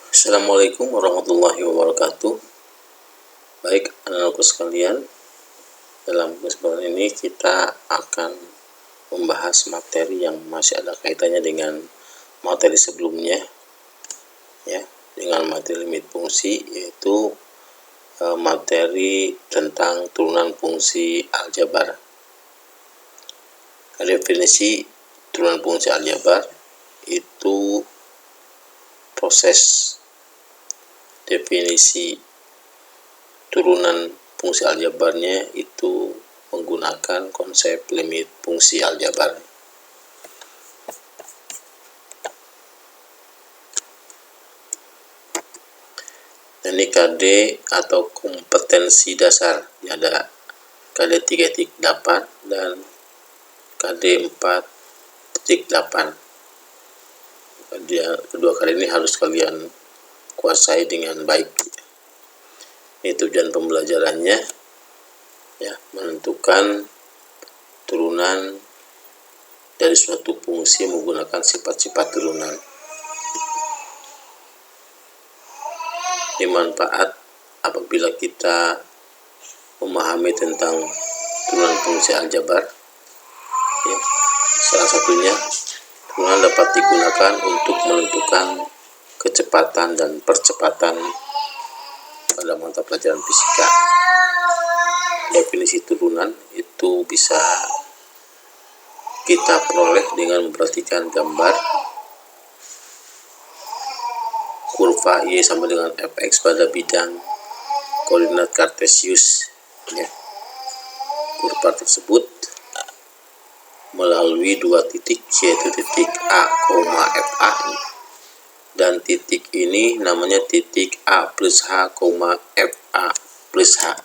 Assalamualaikum warahmatullahi wabarakatuh. Baik, anak-anakku sekalian, dalam kesempatan ini kita akan membahas materi yang masih ada kaitannya dengan materi sebelumnya, ya, dengan materi limit fungsi, yaitu materi tentang turunan fungsi aljabar. Definisi turunan fungsi aljabar itu proses definisi turunan fungsi aljabarnya itu menggunakan konsep limit fungsi aljabar. Ini KD atau kompetensi dasar, ada KD 3.8 dan KD 4.8. Kedua kali ini harus kalian kuasai dengan baik. Ini tujuan pembelajarannya, ya, menentukan turunan dari suatu fungsi menggunakan sifat-sifat turunan. Ini manfaat apabila kita memahami tentang turunan fungsi aljabar, ya. Salah satunya, turunan dapat digunakan untuk menentukan kecepatan dan percepatan pada mata pelajaran fisika. Definisi turunan itu bisa kita peroleh dengan memperhatikan gambar kurva Y sama dengan fx pada bidang koordinat kartesius, ya. Kurva tersebut melalui dua titik, yaitu titik A, FA, dan titik ini namanya titik A plus H, FA plus H.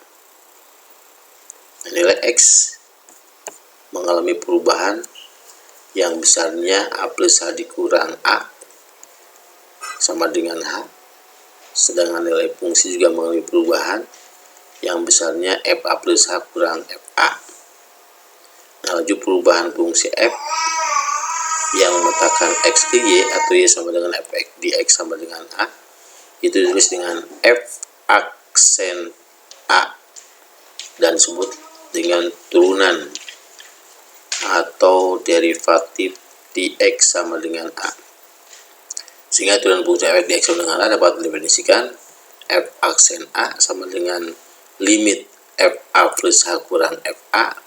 Nilai X mengalami perubahan yang besarnya A plus H dikurang A sama dengan H, sedangkan nilai fungsi juga mengalami perubahan yang besarnya FA plus H kurang FA. Nah, laju perubahan fungsi F yang memetakan X ke Y atau Y sama dengan Fx di X sama dengan A itu ditulis dengan F aksen A dan disebut dengan turunan atau derivatif di X sama dengan A. Sehingga turunan fungsi F di X sama dengan A dapat didefinisikan F aksen A sama dengan limit FA plus H kurang FA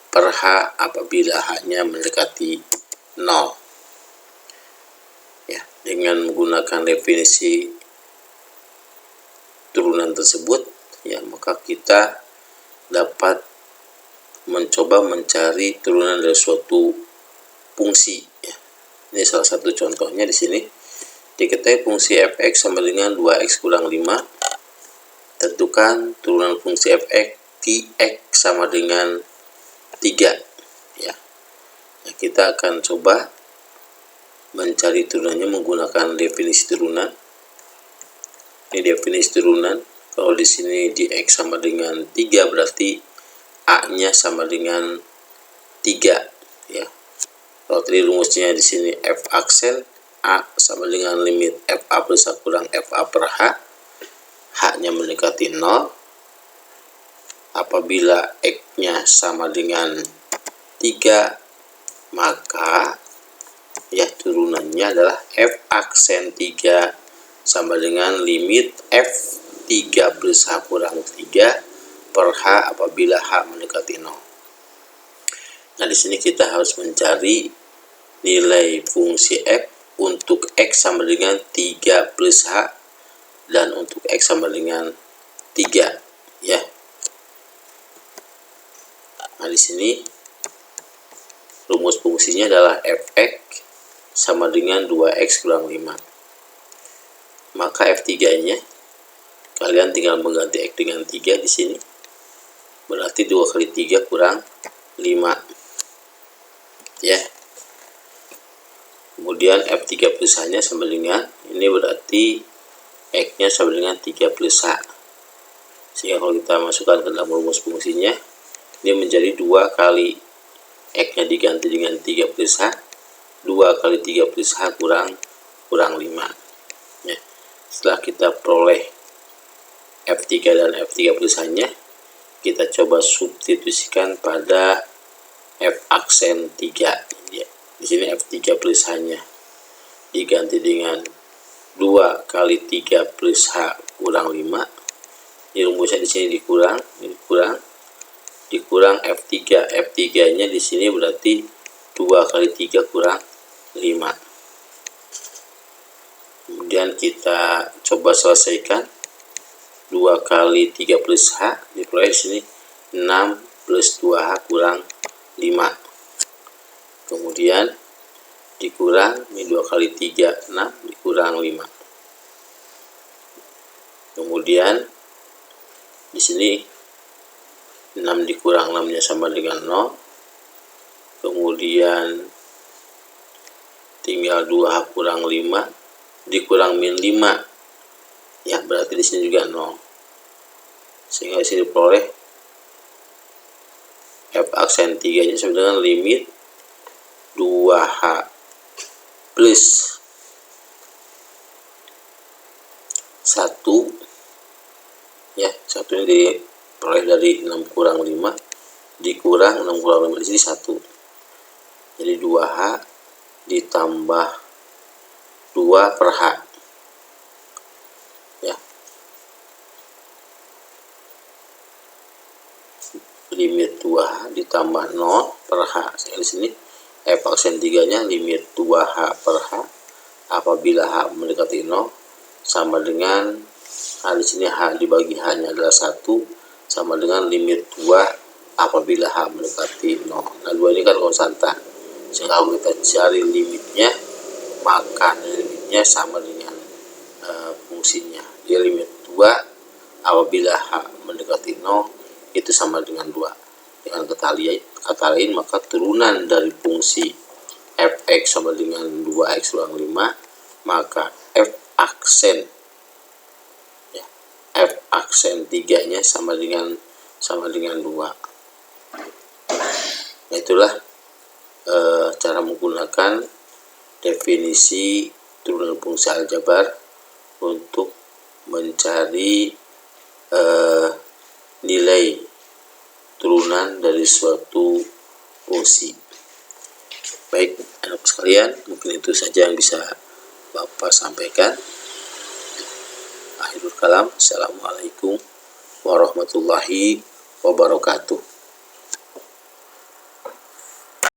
per H apabila H-nya mendekati 0. Ya, dengan menggunakan definisi turunan tersebut, ya, maka kita dapat mencoba mencari turunan dari suatu fungsi, ya. Ini salah satu contohnya di sini. Diketahui fungsi fx sama dengan 2x kurang 5. Tentukan turunan fungsi fx dx sama dengan 3, ya. Nah, kita akan coba mencari turunannya menggunakan definisi turunan. Ini definisi turunan. Kalau di sini dx sama dengan 3 berarti a-nya sama dengan 3, ya. Kalau tadi rumusnya di sini f aksen A sama dengan limit FA plus A kurang FA per H, H-nya mendekati 0. Apabila X-nya sama dengan 3, maka ya turunannya adalah F aksen 3 sama dengan limit F 3 plus H kurang 3 per H apabila H mendekati 0. Nah, di sini kita harus mencari nilai fungsi F untuk X sama dengan 3 plus H dan untuk X sama dengan 3, ya. Nah, di sini rumus fungsinya adalah fx sama dengan 2x kurang 5. Maka f3-nya kalian tinggal mengganti x dengan 3 di sini. Berarti 2 kali 3 kurang 5, ya. Kemudian F3 plus H-nya sama dengan, ini berarti X-nya sama dengan 3 plus H. Sehingga kalau kita masukkan ke dalam rumus fungsinya, ini menjadi 2 kali X-nya diganti dengan 3 plus H, 2 kali 3 plus H kurang 5. Ya. Setelah kita peroleh F3 dan F3 perusahaannya, kita coba substitusikan pada F aksen 3. Di sini F3 perusahaannya diganti dengan 2 kali 3 plus H kurang 5. Ini rumusnya di sini dikurang F3. F3-nya di sini berarti 2 kali 3 kurang 5. Kemudian kita coba selesaikan. 2 kali 3 plus H diperoleh sini 6 plus 2H kurang 5. Kemudian dikurang, ini 2 kali 3, 6 dikurang 5. Kemudian di sini 6 dikurang 6-nya sama dengan 0. Kemudian tinggal 2H kurang 5 dikurang min 5. Ya, berarti di sini juga 0. Sehingga di sini diperoleh F aksen 3-nya sama dengan limit 2H plus 1. Ya, 1 ini diperoleh dari 6 kurang 5 dikurang 6 kurang 5, di sini 1. Jadi 2H ditambah 2 per H. Ya. Limit 2H ditambah 0 per H. Di sini F aksen 3-nya limit 2H per H apabila H mendekati 0 sama dengan di sini H dibagi H-nya adalah 1 sama dengan limit 2 apabila H mendekati 0. Nah, 2 ini kan konstanta. Sehingga kalau kita cari limitnya, maka limitnya sama dengan fungsinya. Dia limit 2 apabila H mendekati 0 itu sama dengan 2. Dengan kata lain, maka turunan dari fungsi fx sama dengan 2x kurang 5, maka F aksen 3-nya sama dengan 2. Nah, itulah cara menggunakan definisi turunan fungsi aljabar untuk mencari nilai turunan dari suatu fungsi. Baik, anak sekalian, mungkin itu saja yang bisa Bapak sampaikan. Akhirul kalam, assalamualaikum warahmatullahi wabarakatuh.